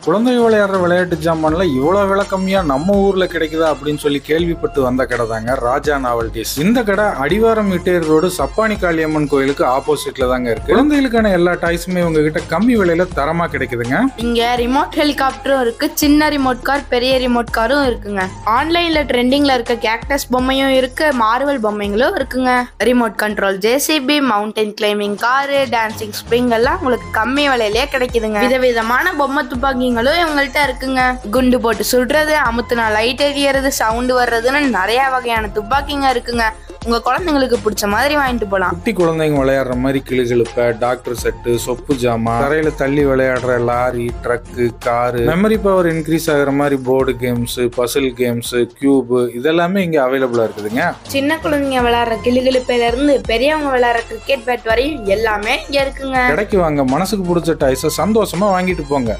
குழந்தை விளையாடுற விளையாட்டு ஜாமான்ல இவ்வளவு விலை கம்மியா நம்ம ஊர்ல கிடைக்குதா அப்படின்னு சொல்லி கேள்விப்பட்டு வந்த கடை தாங்க ராஜா நாவல்டிஸ். இந்த கடை அடிவாரம் இட்டேர் ரோடு சப்பானி காளியம்மன் கோயிலுக்கு ஆப்போசிட்ல தாங்க இருக்கு. குழந்தைகளுக்கான எல்லா டாய்ஸுமே உங்ககிட்ட கம்மி விலையில தரமா கிடைக்குதுங்க. இங்க ரிமோட் ஹெலிகாப்டரும் இருக்கு, சின்ன ரிமோட் கார், பெரிய ரிமோட் காரும் இருக்குங்க. ஆன்லைன்ல ட்ரெண்டிங்ல இருக்க கேக்டஸ் பொம்மையும் இருக்கு, மார்வல் பொம்மைங்களும் இருக்குங்க. Remote control JCB, mountain climbing car, dancing spring எல்லாம் உங்களுக்கு கம்மி விலையிலேயே கிடைக்குதுங்க. விதவிதமான பொம்மை துப்பாக்கிங்களும் இவங்கள்ட்ட இருக்குங்க. குண்டு போட்டு சுடுறது, அமுத்துனா லைட் எரியறது, சவுண்ட் வர்றதுன்னு நிறைய வகையான துப்பாக்கிங்க இருக்குங்க. உங்க குழந்தைங்களுக்கு பிடிச்ச மாதிரி வாங்கிட்டு போலாம். குட்டி குழந்தைங்க விளையாடுற மாதிரி கிளுகிழுப்ப, டாக்டர் செட்டு, சொப்பு ஜாமா, தரையில தள்ளி விளையாடுற lorry, truck, car, memory power increase ஆகுற மாதிரி board games, puzzle games, cube இதெல்லாமே இங்க அவைலபிளா இருக்குதுங்க. சின்ன குழந்தைங்க விளையாடுற கிளுகிழுப்பையில இருந்து பெரியவங்க விளையாடுற கிரிக்கெட் பேட் வரையும் எல்லாமே இங்க இருக்குங்க. கடைக்கு வாங்க, மனசுக்கு பிடிச்ச டாய்ஸை சந்தோஷமா வாங்கிட்டு போங்க.